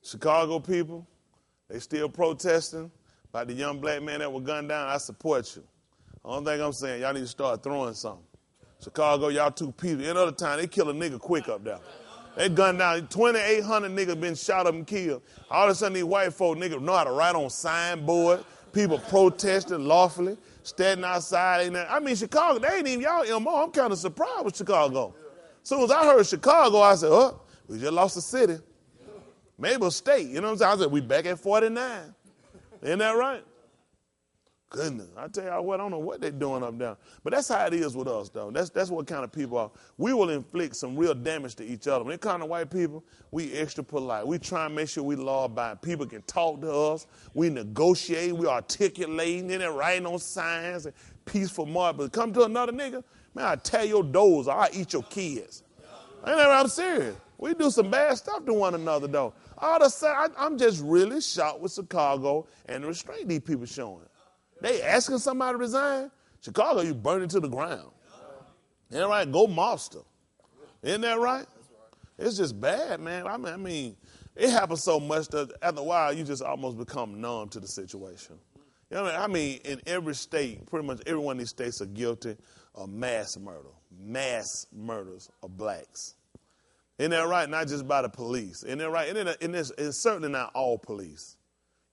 Chicago people, they still protesting about the young black man that was gunned down. I support you. The only thing I'm saying, y'all need to start throwing something. Chicago, y'all too peaceful. Any other time, they kill a nigga quick up there. They gunned down. 2,800 niggas been shot up and killed. All of a sudden, these white folk niggas know how to write on signboard. People protesting lawfully, standing outside. I mean, Chicago, they ain't even y'all MO. I'm kind of surprised with Chicago. As soon as I heard Chicago, I said, oh, we just lost a city. Maybe a state. You know what I'm saying? I said, we back at 49. Isn't that right? Goodness, I tell you what, I don't know what they're doing up there. But that's how it is with us, though. That's what kind of people are. We will inflict some real damage to each other. When it comes to white people, we extra polite. We try and make sure we law-abiding. People can talk to us. We negotiate. We articulating. They're writing on signs and peaceful mark. But come to another nigga, man, I tear your doors. I'll eat your kids. Ain't that right? I'm serious. We do some bad stuff to one another, though. All of a sudden, I'm just really shocked with Chicago and the restraint these people showing. They asking somebody to resign. Chicago, you burn it to the ground. Isn't that right? Go monster. Isn't that right? It's just bad, man. I mean, it happens so much that after a while, you just almost become numb to the situation. You know what I mean? In every state, pretty much every one of these states are guilty of mass murders of blacks. Isn't that right? Not just by the police. Isn't that right? And it's certainly not all police.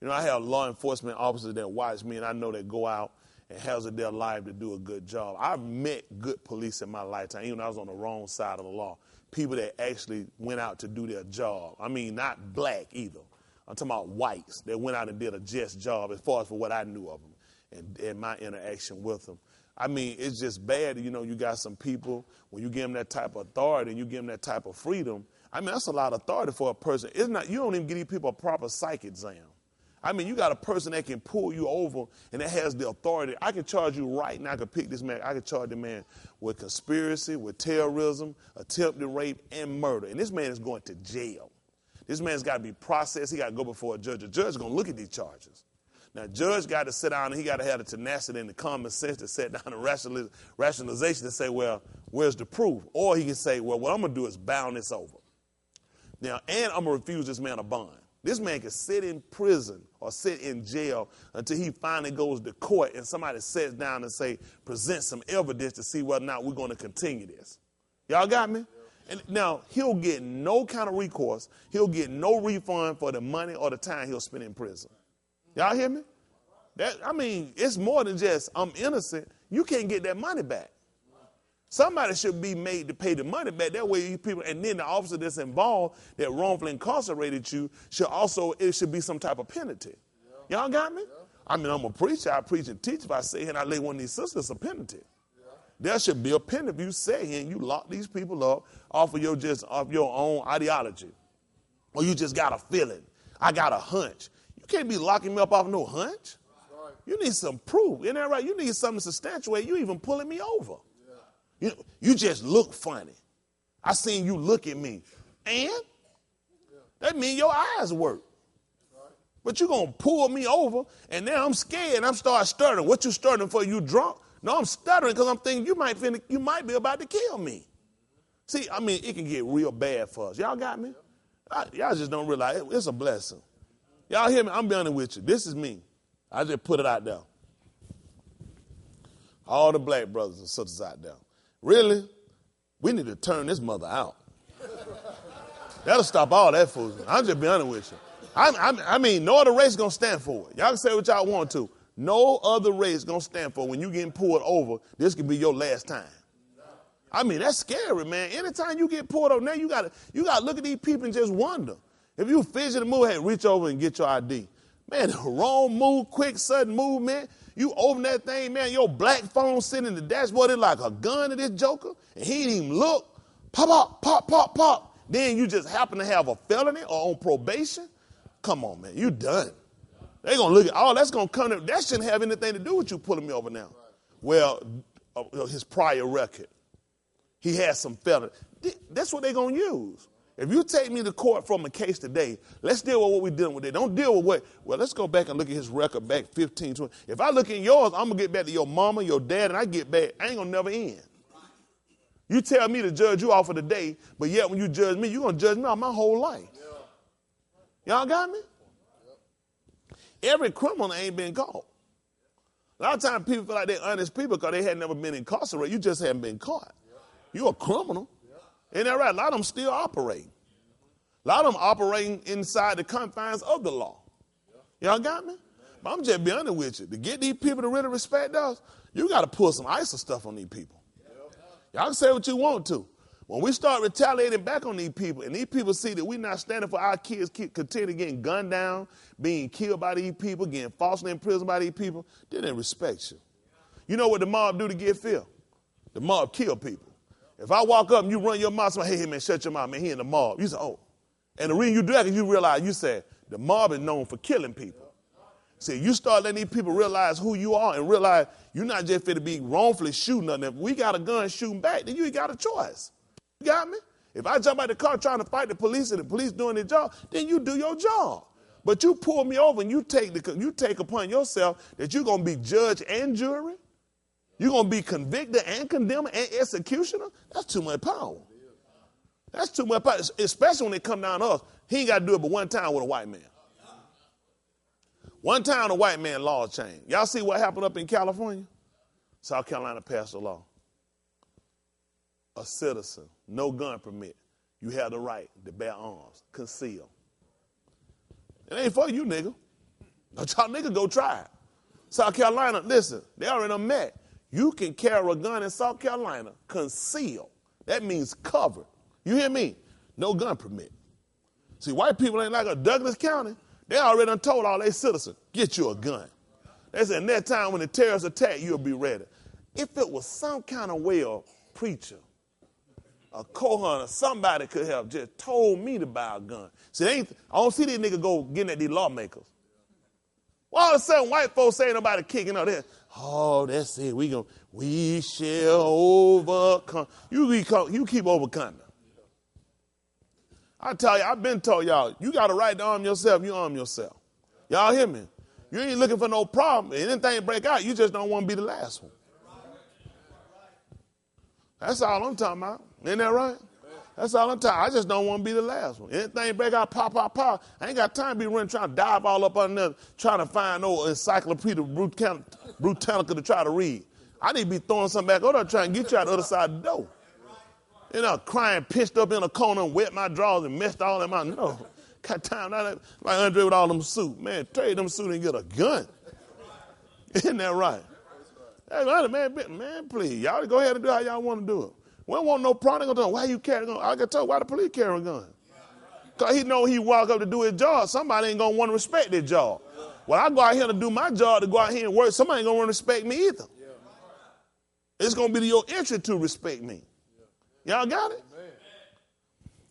You know, I have law enforcement officers that watch me, and I know they go out and hazard their life to do a good job. I've met good police in my lifetime, even when I was on the wrong side of the law. People that actually went out to do their job. I mean, not black either. I'm talking about whites that went out and did a just job as far as for what I knew of them and my interaction with them. I mean, it's just bad, you know, you got some people, when you give them that type of authority and you give them that type of freedom, I mean, that's a lot of authority for a person. It's not, you don't even give these people a proper psych exam. I mean, you got a person that can pull you over and that has the authority. I can charge you right now. I could pick this man. I could charge the man with conspiracy, with terrorism, attempted rape, and murder. And this man is going to jail. This man's got to be processed. He got to go before a judge. The judge is going to look at these charges. Now, the judge got to sit down and he got to have the tenacity and the common sense to sit down and rationalization to say, well, where's the proof? Or he can say, well, what I'm going to do is bound this over. Now, and I'm going to refuse this man a bond. This man can sit in prison or sit in jail until he finally goes to court and somebody sits down and say, present some evidence to see whether or not we're going to continue this. Y'all got me? And now, he'll get no kind of recourse. He'll get no refund for the money or the time he'll spend in prison. Y'all hear me? I mean, it's more than just I'm innocent. You can't get that money back. Somebody should be made to pay the money back. That way, you people, and then the officer that's involved that wrongfully incarcerated you should also, it should be some type of penalty. Y'all got me? I mean, I'm a preacher. I preach and teach. If I say here and I lay one of these sisters, a penalty. There should be a penalty if you say here and you lock these people up off of your own ideology. Or you just got a feeling. I got a hunch. You can't be locking me up off no hunch. You need some proof. Isn't that right? You need something to substantiate you even pulling me over. You just look funny. I seen you look at me. And that means your eyes work. But you're going to pull me over, and now I'm scared, and I'm start stuttering. What you stuttering for? You drunk? No, I'm stuttering because I'm thinking you might be about to kill me. See, I mean, it can get real bad for us. Y'all got me? Y'all just don't realize it's a blessing. Y'all hear me? I'm being honest with you. This is me. I just put it out there. All the black brothers and sisters out there. Really? We need to turn this mother out. That'll stop all that foolishness. I'm just being honest with you. I mean, no other race is going to stand for it. Y'all can say what y'all want to. No other race is going to stand for it. When you getting pulled over, this could be your last time. I mean, that's scary, man. Anytime you get pulled over, now you got to look at these people and just wonder. If you fidget and move, hey, reach over and get your ID. Man, the wrong move, quick, sudden movement. You open that thing, man, your black phone sitting in the dashboard, it's like a gun to this joker, and he didn't even look. Pop, pop, pop, pop, pop. Then you just happen to have a felony or on probation. Come on, man, you done. They're going to look at, that's going to come to, that shouldn't have anything to do with you pulling me over now. Well, his prior record. He has some felony. That's what they're going to use. If you take me to court from a case today, let's deal with what we're dealing with today. Don't deal with what, well, let's go back and look at his record back 15, 20. If I look at yours, I'm going to get back to your mama, your dad, and I get back. I ain't going to never end. You tell me to judge you off of the day, but yet when you judge me, you're going to judge me off my whole life. Y'all got me? Every criminal ain't been caught. A lot of times people feel like they're honest people because they had never been incarcerated. You just haven't been caught. You're a criminal. Ain't that right? A lot of them still operate. A lot of them operating inside the confines of the law. Y'all got me? But I'm just being honest with you. To get these people to really respect us, you got to pull some ISIS stuff on these people. Y'all can say what you want to. When we start retaliating back on these people, and these people see that we're not standing for our kids continue getting gunned down, being killed by these people, getting falsely imprisoned by these people, they didn't respect you. You know what the mob do to get fear? The mob kill people. If I walk up and you run your mouth, hey, man, shut your mouth, man, he in the mob. You say, oh. And the reason you do that is you realize, you said, the mob is known for killing people. See, you start letting these people realize who you are and realize you're not just fit to be wrongfully shooting nothing. If we got a gun shooting back, then you ain't got a choice. You got me? If I jump out the car trying to fight the police and the police doing their job, then you do your job. But you pull me over and you take upon yourself that you're going to be judge and jury. You're going to be convicted and condemned and executioner. That's too much power. That's too much power, especially when they come down to us. He ain't got to do it but one time with a white man. One time a white man law changed. Y'all see what happened up in California? South Carolina passed a law. A citizen, no gun permit. You have the right to bear arms, conceal. It ain't for you, nigga. Don't y'all nigga go try it. South Carolina, listen, they already done met. You can carry a gun in South Carolina, conceal. That means covered. You hear me? No gun permit. See, white people ain't like a Douglas County. They already done told all their citizens, get you a gun. They said, next time when the terrorists attack, you'll be ready. If it was some kind of way a preacher, a co-hunter, somebody could have just told me to buy a gun. See, I don't see these niggas go getting at these lawmakers. Well, all of a sudden, white folks say nobody kicking out there. Oh, that's it. We shall overcome. You keep overcoming. I tell you, I've been told y'all, you got a right to arm yourself, you arm yourself. Y'all hear me? You ain't looking for no problem. If anything break out, you just don't want to be the last one. That's all I'm talking about. Ain't that right? That's all I'm talking about. I just don't want to be the last one. Anything break out, pop. I ain't got time to be running, trying to dive all up under there, trying to find no encyclopedia Britannica to try to read. I need to be throwing something back over there trying to get you out the other side of the door. You know, crying, pinched up in a corner, wet my drawers and messed all them out. No, got time. Like Andre with all them suits. Man, trade them suits and get a gun. Isn't that right? Hey, man, please. Y'all go ahead and do how y'all want to do it. We don't want no problem. Why you carrying a gun? I can tell why the police carry a gun. Because he know he walk up to do his job. Somebody ain't going to want to respect their job. Well, I go out here to do my job, to go out here and work. Somebody ain't going to want to respect me either. It's going to be your interest to respect me. Y'all got it?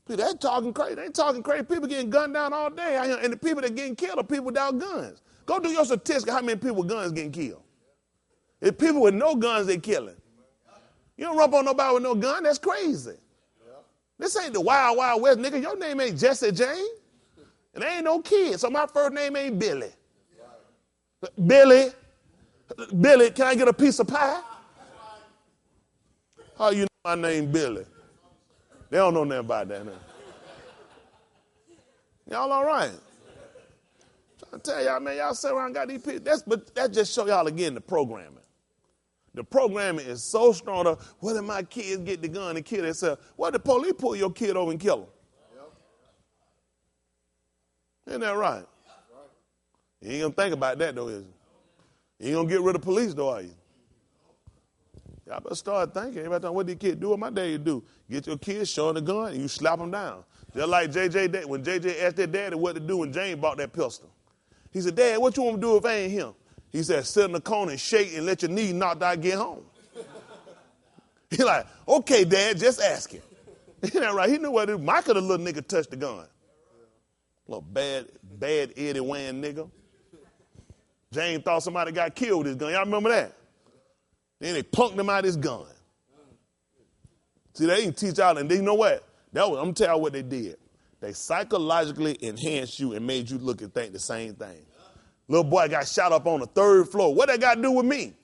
They talking crazy. They ain't talking crazy. People getting gunned down all day out here, and the people that getting killed are people without guns. Go do your statistics how many people with guns getting killed. If people with no guns, they killing. You don't run up on nobody with no gun, that's crazy. This ain't the Wild Wild West, nigga. Your name ain't Jesse Jane. And there ain't no kid, so my first name ain't Billy. Billy, can I get a piece of pie? How you know my name Billy? They don't know nothing about that now. Y'all all right? I'm trying to tell y'all, man, y'all sit around and got these people. But that just show y'all again the programming. The programming is so strong. What if my kids get the gun and kill themselves? What if the police pull your kid over and kill him? Isn't that right? You ain't going to think about that, though, is you? You ain't going to get rid of police, though, are you? Y'all better start thinking. Everybody talking, what these kids do? What my daddy do? Get your kids, show them the gun, and you slap them down. Just like JJ, when JJ asked their daddy what to do when James bought that pistol. He said, Dad, what you want me to do if I ain't him? He said, sit in the corner and shake and let your knee knock out, get home. He like, okay, Dad, just ask him. Isn't that right? He knew what to do. Michael, the little nigga, touched the gun. Little bad Eddie Wayne nigga. James thought somebody got killed with his gun. Y'all remember that? Then they punked him out his gun. See, they didn't teach y'all, and you know what? I'm going to tell you what they did. They psychologically enhanced you and made you look and think the same thing. Little boy got shot up on the 3rd floor. What that got to do with me?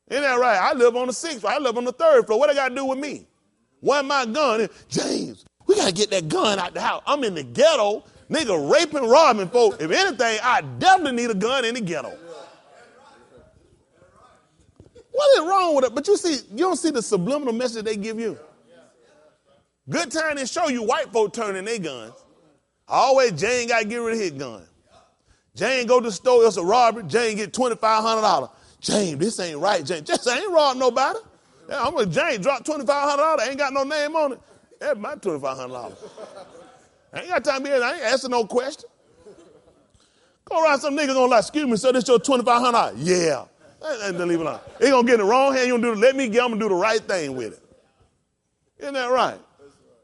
Isn't that right? I live on the 6th floor. I live on the 3rd floor. What that got to do with me? Where's my gun? James, We got to get that gun out the house. I'm in the ghetto, nigga raping, robbing folks. If anything, I definitely need a gun in the ghetto. What is wrong with it? But you don't see the subliminal message they give you. Good time to show you white folk turning their guns. Always Jane got to get rid of his gun. Jane go to the store, it's a robbery. Jane get $2,500. Jane, this ain't right, Jane. Just ain't robbed nobody. Yeah, I'm with Jane, drop $2,500, ain't got no name on it. That's my $2,500. I ain't got time to be here, I ain't asking no question. Go around, some niggas gonna like, excuse me, so this your $2,500? Yeah. And leave it alone. They gonna get in the wrong hand, you gonna do, let me get, I'm gonna do the right thing with it. Isn't that right?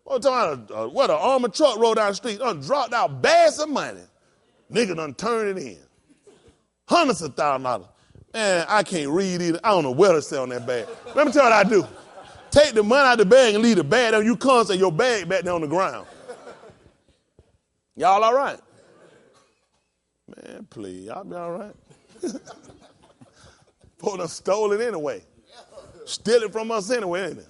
What an armored truck rolled down the street, dropped out bags of money. Nigga done turned it in. Hundreds of $1,000s. Man, I can't read either. I don't know where to sell on that bag. Let me tell you what I do. Take the money out of the bag and leave the bag there. You come say your bag back there on the ground. Y'all all right? Man, please, y'all be all right? Folks done stole it anyway. Steal it from us anyway, ain't it?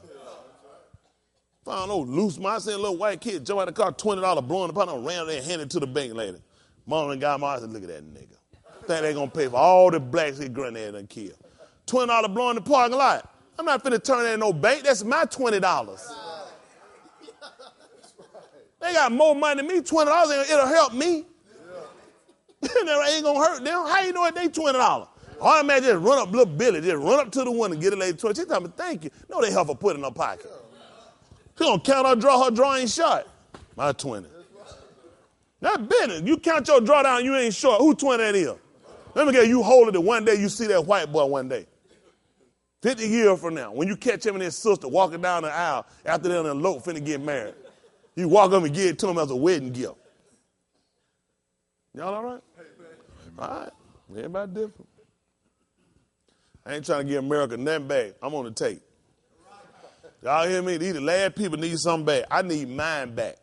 Found no loose man. I seen a little white kid jump out of the car, $20 blowing the pot on, ran there and handed it to the bank lady. Mom and got my eyes and look at that nigga. Think they gonna pay for all the blacks his granddad done killed. $20 blowing the parking lot. I'm not finna turn that in no bank. That's my $20. They got more money than me. $20, it'll help me. It ain't gonna hurt them. How you know it they $20? All man just run up little Billy, just run up to the window and get a lady $20. She tell me, thank you. No, they help her put it in her pocket. She gonna count her draw ain't short. My 20. That business. You count your drawdown, you ain't short. Who 20 that is? Let me get you hold it one day, you see that white boy one day. 50 years from now, when you catch him and his sister walking down the aisle after they're eloped finna get married, you walk up and give it to him as a wedding gift. Y'all all right? All right. Everybody different. I ain't trying to give America nothing back. I'm on the tape. Y'all hear me? These the last people need something back. I need mine back.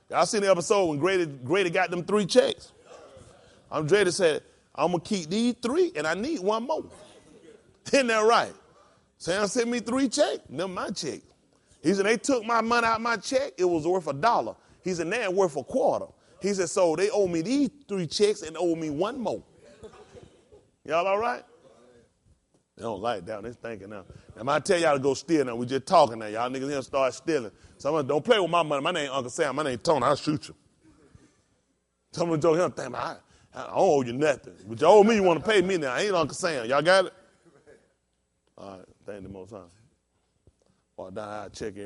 Y'all seen the episode when Grady got them 3 checks? Grady said, I'm going to keep these 3 and I need one more. Isn't that right? Sam sent me 3 checks. Them my check. He said, they took my money out of my check. It was worth $1. He said, now it's worth $0.25. He said, so they owe me these 3 checks and owe me one more. Y'all all right? They don't like that. They're thinking now. Now, I tell y'all to go steal now. We just talking now. Y'all niggas here start stealing. Someone don't play with my money. My name Uncle Sam. My name Tony. I'll shoot you. Someone joke him, think, I don't owe you nothing. But you owe me, you want to pay me now. I ain't Uncle Sam. Y'all got it? All right. Thank the Most High. Or die, I'll check in.